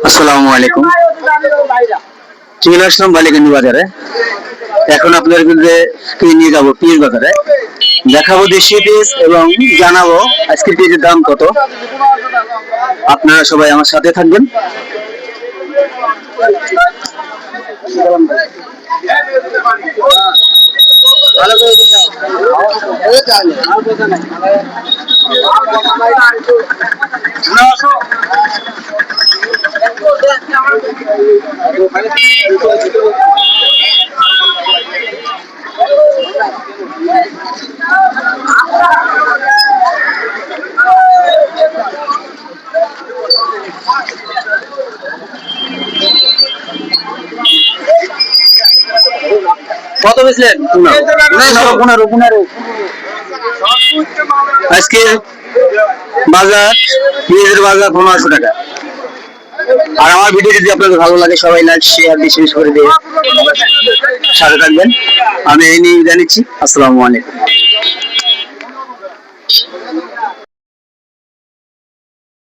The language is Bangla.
আসসালামু আলাইকুম। চলে আসলাম বালিগঞ্জ বাজারে। এখন আপনাদেরকে কি নিয়ে যাবো পিস বাজারে, দেখাবো দেশি পিস এবং জানাবো আজকের পিসের দাম কত। আপনারা সবাই আমার সাথে থাকবেন। কত বেচলেন? 15। আজকে বাজার পেঁয়াজের বাজার 1500 টাকা। আর আমার ভিডিও যদি আপনাদের ভালো লাগে সবাই লাইক শেয়ার বেশি করে দিয়ে সাথে থাকবেন। আমি এই নিয়ে জানিচ্ছি। আসসালামু আলাইকুম।